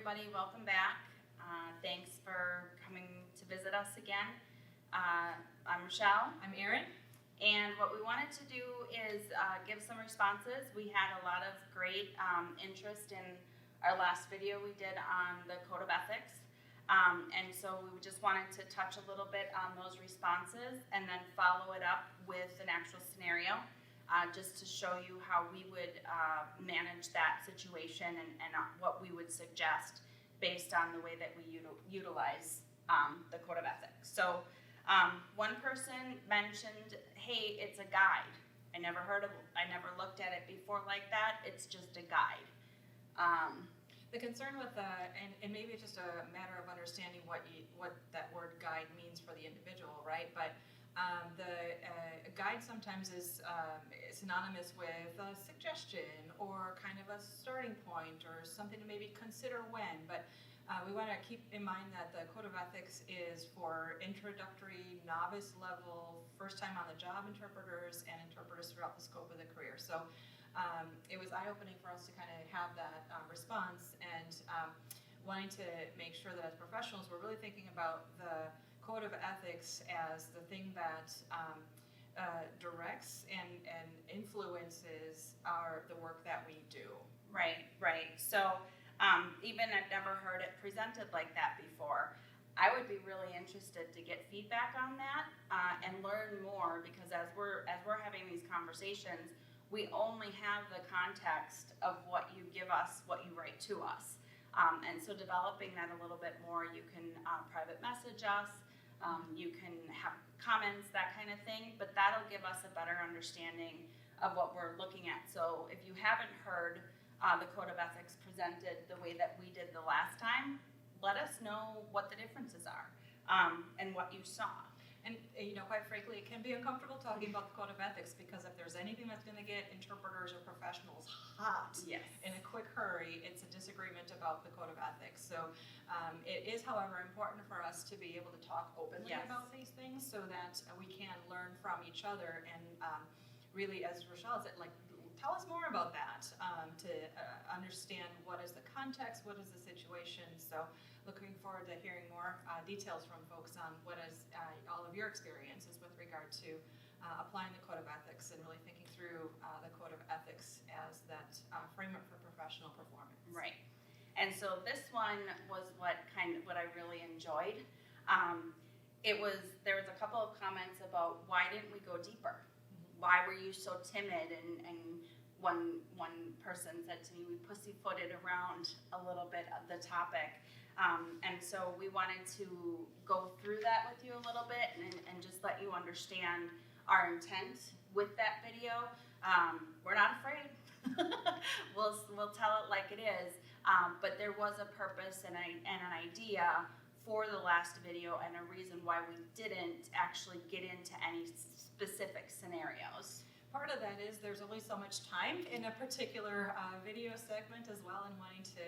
everybody, welcome back. Thanks for coming to visit us again. I'm Rochelle. I'm Erin. And what we wanted to do is give some responses. We had a lot of great interest in our last video we did on the Code of Ethics. And so we just wanted to touch a little bit on those responses and then follow it up with an actual scenario. Just to show you how we would manage that situation and what we would suggest based on the way that we utilize the Code of Ethics. So one person mentioned, hey, it's a guide. I never looked at it before like that. It's just a guide. The concern with and maybe it's just a matter of understanding what that word guide means for the individual, right? But the guide sometimes is synonymous with a suggestion or kind of a starting point or something to maybe consider when. But we want to keep in mind that the Code of Ethics is for introductory, novice level, first time on the job interpreters and interpreters throughout the scope of the career. So it was eye-opening for us to kind of have that response and wanting to make sure that as professionals we're really thinking about the Code of Ethics as the thing that directs and influences the work that we do. Right. So even I've never heard it presented like that before. I would be really interested to get feedback on that and learn more, because as we're having these conversations, we only have the context of what you give us, what you write to us. And so developing that a little bit more, you can private message us. You can have comments, that kind of thing, but that'll give us a better understanding of what we're looking at. So if you haven't heard the Code of Ethics presented the way that we did the last time, let us know what the differences are and what you saw. And quite frankly, it can be uncomfortable talking about the Code of Ethics, because if there's anything that's going to get interpreters or professionals hot in a quick hurry, it's a disagreement about the Code of Ethics. So it is, however, important for us to be able to talk openly about these things so that we can learn from each other and really, as Rochelle said, tell us more about that to understand what is the context, what is the situation. So looking forward to hearing more details from folks on what is all of your experiences with regard to applying the Code of Ethics and really thinking through the Code of Ethics as that framework for professional performance. Right. And so this one was what I really enjoyed. There was a couple of comments about why didn't we go deeper? Why were you so timid? And one person said to me, we pussyfooted around a little bit of the topic. And so we wanted to go through that with you a little bit and just let you understand our intent with that video. We're not afraid. We'll tell it like it is. But there was a purpose and an idea for the last video and a reason why we didn't actually get into any specific scenarios. Part of that is there's only so much time in a particular video segment as well, and wanting to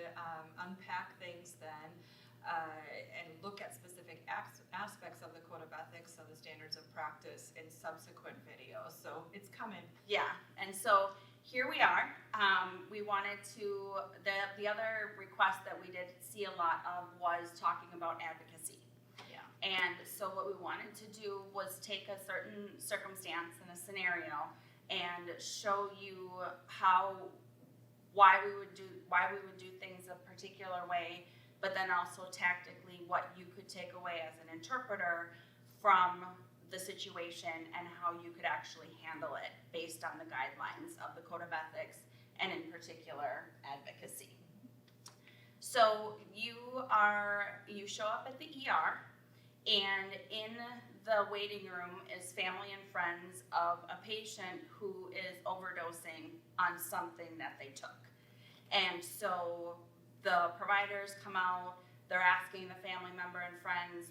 unpack things then and look at specific aspects of the Code of Ethics, of the standards of practice in subsequent videos. So it's coming. Yeah, and so here we are. We wanted to, the other request that we did see a lot of was talking about advocacy. Yeah. And so what we wanted to do was take a certain circumstance and a scenario and show you why we would do things a particular way, but then also tactically what you could take away as an interpreter from the situation and how you could actually handle it based on the guidelines of the Code of Ethics and in particular advocacy. So you show up at the ER, and in the waiting room is family and friends of a patient who is overdosing on something that they took. And so the providers come out, they're asking the family member and friends,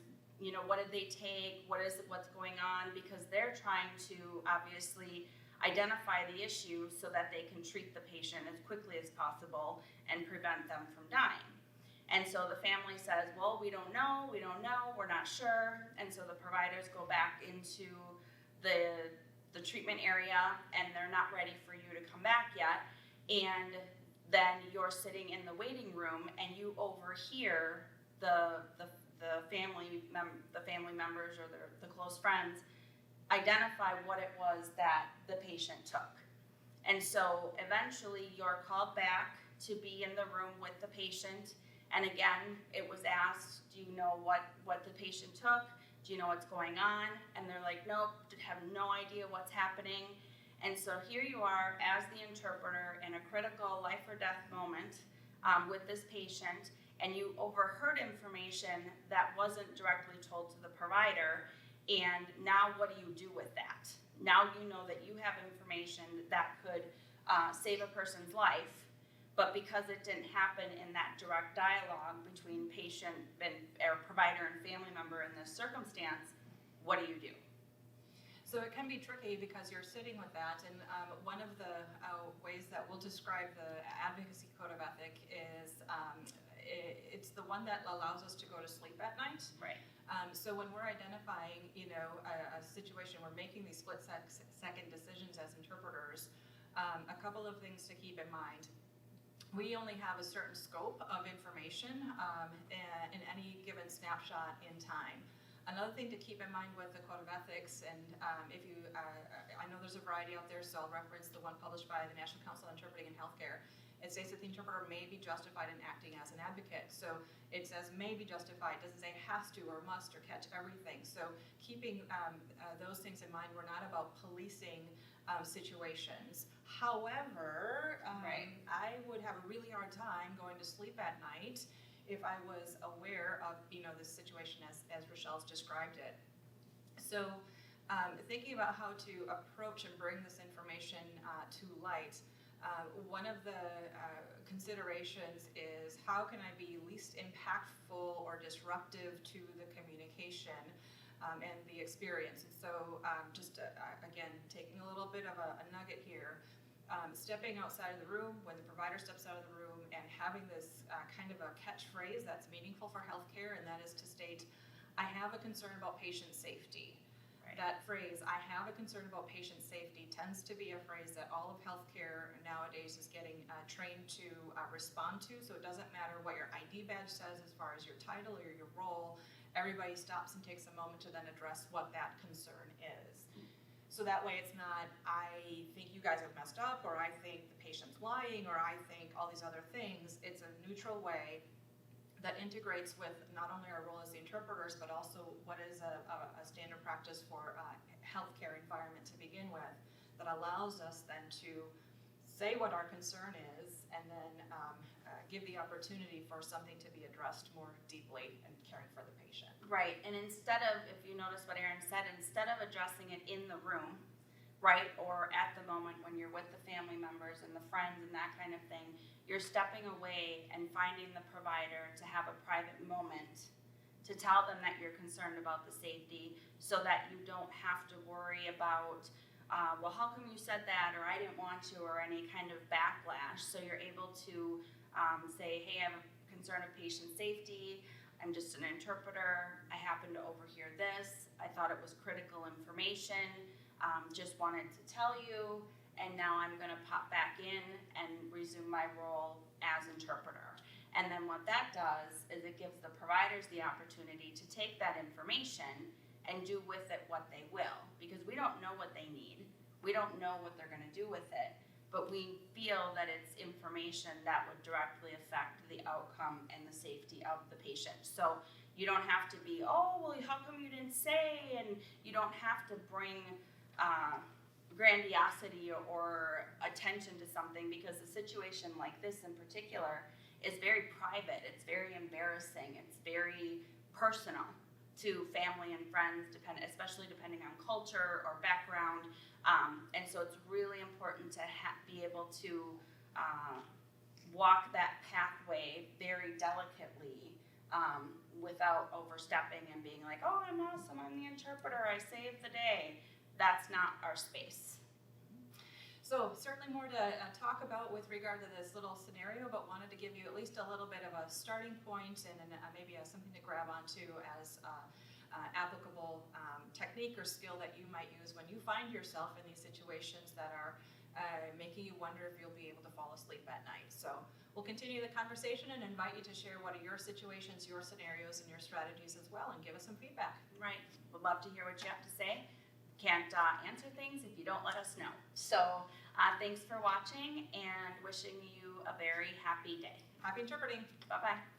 what did they take? What's going on? Because they're trying to obviously identify the issue so that they can treat the patient as quickly as possible and prevent them from dying. And so the family says, well, we don't know, we're not sure. And so the providers go back into the treatment area, and they're not ready for you to come back yet. And then you're sitting in the waiting room and you overhear the family members or the close friends identify what it was that the patient took. And so eventually you're called back to be in the room with the patient. And again, it was asked, do you know what the patient took? Do you know what's going on? And they're like, nope, have no idea what's happening. And so here you are as the interpreter in a critical life or death moment with this patient, and you overheard information that wasn't directly told to the provider. And now what do you do with that? Now you know that you have information that could save a person's life, but because it didn't happen in that direct dialogue between patient or provider and family member in this circumstance, what do you do? So it can be tricky because you're sitting with that, and one of the ways that we'll describe the Advocacy Code of Ethic is it's the one that allows us to go to sleep at night. Right. So when we're identifying, a situation, we're making these split-second decisions as interpreters, a couple of things to keep in mind. We only have a certain scope of information in any given snapshot in time. Another thing to keep in mind with the Code of Ethics, and I know there's a variety out there, so I'll reference the one published by the National Council on Interpreting in Healthcare. It states that the interpreter may be justified in acting as an advocate. So it says may be justified, it doesn't say has to or must or catch everything. So keeping those things in mind, we're not about policing situations. However, I would have a really hard time going to sleep at night if I was aware of this situation as Rochelle's described it. So thinking about how to approach and bring this information to light, one of the considerations is how can I be least impactful or disruptive to the communication and the experience. And so again, taking a little bit of a nugget here, stepping outside of the room when the provider steps out of the room and having this kind of a catchphrase that's meaningful for healthcare, and that is to state, I have a concern about patient safety. Right. That phrase, I have a concern about patient safety, tends to be a phrase that all of healthcare nowadays is getting trained to respond to. So it doesn't matter what your ID badge says as far as your title or your role, everybody stops and takes a moment to then address what that concern is. So that way it's not, I think you guys have messed up, or I think the patient's lying, or I think all these other things. It's a neutral way that integrates with not only our role as the interpreters, but also what is a standard practice for healthcare environment to begin with, that allows us then to say what our concern is, and then give the opportunity for something to be addressed more deeply and caring for the patient. Right, and instead of, if you notice what Erin said, instead of addressing it in the room, right, or at the moment when you're with the family members and the friends and that kind of thing, you're stepping away and finding the provider to have a private moment to tell them that you're concerned about the safety, so that you don't have to worry about, well, how come you said that, or I didn't want to, or any kind of backlash. So you're able to say, hey, I have a concern of patient safety, I'm just an interpreter, I happen to overhear this, I thought it was critical information, just wanted to tell you, and now I'm gonna pop back in and resume my role as interpreter. And then what that does is it gives the providers the opportunity to take that information and do with it what they will, because we don't know what they need, we don't know what they're gonna do with it, but we feel that it's information that would directly affect the outcome and the safety of the patient. So you don't have to be, oh, well, how come you didn't say? And you don't have to bring grandiosity or attention to something, because a situation like this in particular is very private, it's very embarrassing, it's very personal to family and friends, especially depending on culture or background. And so it's really important to be able to walk that pathway very delicately without overstepping and being like, oh, I'm awesome, I'm the interpreter, I saved the day. That's not our space. So certainly more to talk about with regard to this little scenario, but wanted to give you at least a little bit of a starting point and maybe something to grab onto as applicable technique or skill that you might use when you find yourself in these situations that are making making you wonder if you'll be able to fall asleep at night. So we'll continue the conversation and invite you to share what are your situations, your scenarios, and your strategies as well, and give us some feedback. Right. Would love to hear what you have to say. Can't answer things if you don't let us know. So thanks for watching and wishing you a very happy day. Happy interpreting. Bye-bye.